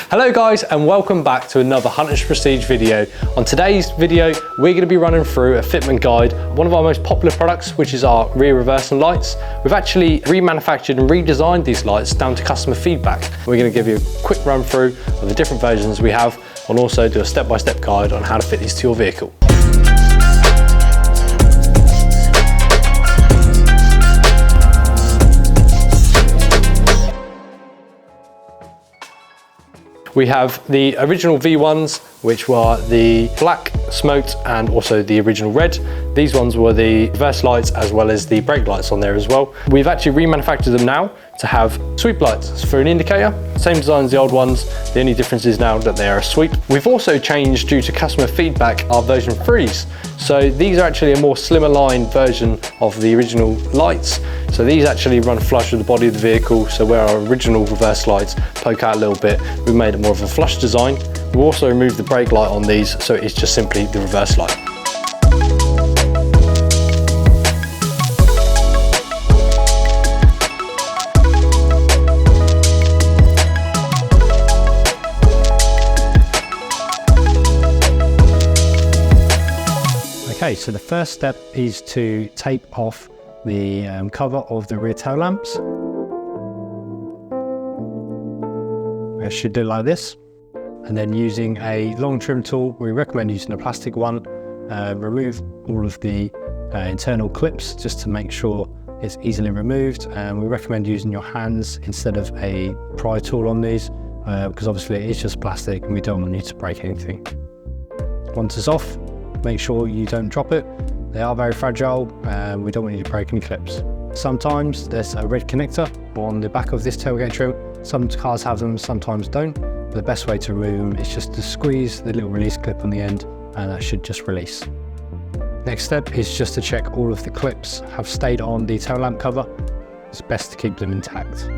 Hello guys, and welcome back to another Hunter's Prestige video. On today's video, we're going to be running through a fitment guide, one of our most popular products, which is our rear reversing lights. We've actually remanufactured and redesigned these lights down to customer feedback. We're going to give you a quick run through of the different versions we have, and also do a step-by-step guide on how to fit these to your vehicle. We have the original V1s, which were the black, smoked, and also the original red. These ones were the reverse lights as well as the brake lights on there as well. We've actually remanufactured them now to have sweep lights for an indicator. Same design as the old ones. The only difference is now that they are a sweep. We've also changed, due to customer feedback, our version 3s. So these are actually a more slimmer line version of the original lights. So these actually run flush with the body of the vehicle. So where our original reverse lights poke out a little bit, we've made it more of a flush design. We've also removed the brake light on these, so it's just simply the reverse light. Okay, so the first step is to tape off the cover of the rear tail lamps. I should do it like this. And then using a long trim tool, we recommend using a plastic one. Remove all of the internal clips just to make sure it's easily removed. And we recommend using your hands instead of a pry tool on these, because obviously it is just plastic and we don't want you to break anything. Once it's off, make sure you don't drop it. They are very fragile and we don't want you to break any clips. Sometimes there's a red connector on the back of this tailgate trim. Some cars have them, sometimes don't. But the best way to remove them is just to squeeze the little release clip on the end, and that should just release. Next step is just to check all of the clips have stayed on the tail lamp cover. It's best to keep them intact.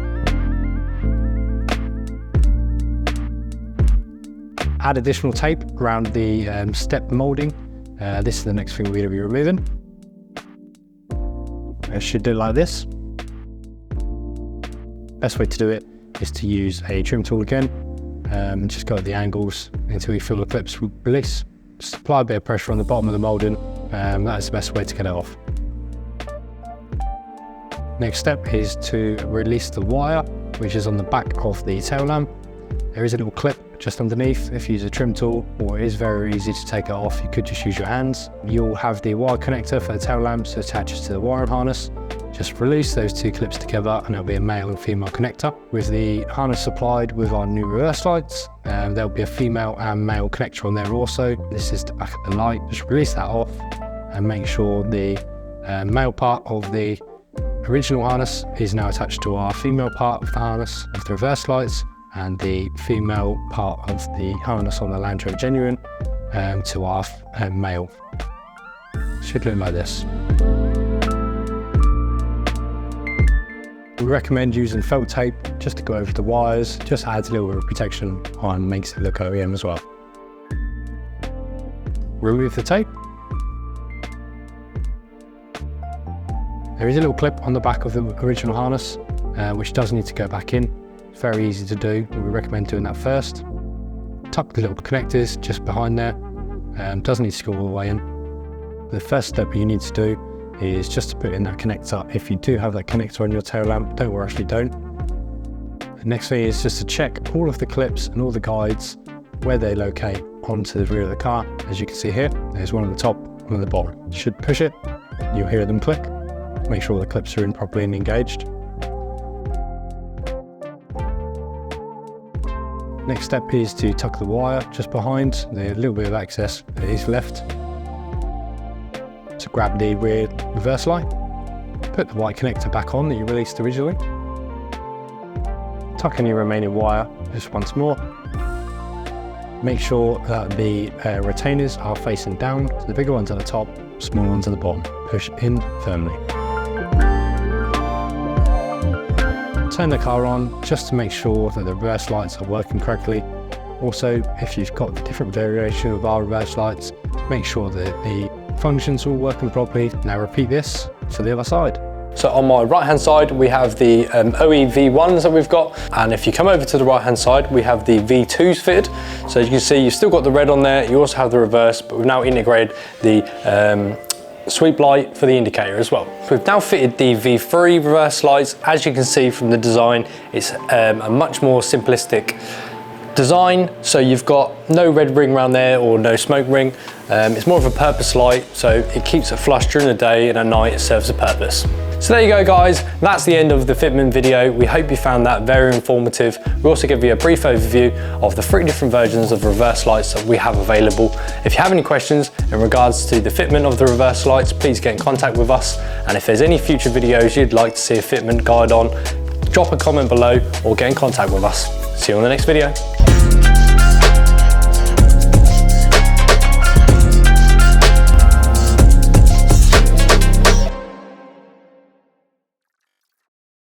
Add additional tape around the step moulding. This is the next thing we're going to be removing. I should do it like this. Best way to do it is to use a trim tool again, and just go at the angles until you feel the clips release. Just apply a bit of pressure on the bottom of the moulding, that is the best way to get it off. Next step is to release the wire, which is on the back of the tail lamp. There is a little clip just underneath. If you use a trim tool, or it is very easy to take it off, you could just use your hands. You'll have the wire connector for the tail lamps that attaches to the wiring harness. Just release those two clips together and there'll be a male and female connector. With the harness supplied with our new reverse lights, there'll be a female and male connector on there also. This is the back of the light. Just release that off and make sure the male part of the original harness is now attached to our female part of the harness of the reverse lights, and the female part of the harness on the Land Rover Genuine to our male. Should look like this. We recommend using felt tape just to go over the wires. Just adds a little bit of protection and makes it look OEM as well. Remove the tape. There is a little clip on the back of the original harness, which does need to go back in. It's very easy to do. We recommend doing that first. Tuck the little connectors just behind there. Doesn't need to go all the way in. The first step you need to do is just to put in that connector. If you do have that connector on your tail lamp, don't worry if you don't. The next thing is just to check all of the clips and all the guides, where they locate onto the rear of the car. As you can see here, there's one on the top, one on the bottom. You should push it, you'll hear them click. Make sure all the clips are in properly and engaged. Next step is to tuck the wire just behind the little bit of access that is left. To grab the rear reverse light, put the white connector back on that you released originally. Tuck in your remaining wire just once more. Make sure that the retainers are facing down, so the bigger ones at the top, smaller ones at the bottom. Push in firmly. Turn the car on just to make sure that the reverse lights are working correctly. Also, if you've got a different variation of our reverse lights, make sure that the functions are all working properly. Now repeat this for the other side. So on my right hand side, we have the OE V1s that we've got. And if you come over to the right hand side, we have the V2s fitted. So as you can see, you've still got the red on there. You also have the reverse, but we've now integrated the sweep light for the indicator as well. We've now fitted the V3 reverse lights. As you can see from the design, it's a much more simplistic design. So you've got no red ring around there or no smoke ring. It's more of a purpose light, so it keeps it flush during the day, and at night it serves a purpose. So there you go guys, that's the end of the Fitment video. We hope you found that very informative. We also give you a brief overview of the 3 different versions of reverse lights that we have available. If you have any questions in regards to the fitment of the reverse lights, please get in contact with us. And if there's any future videos you'd like to see a fitment guide on, drop a comment below or get in contact with us. See you on the next video.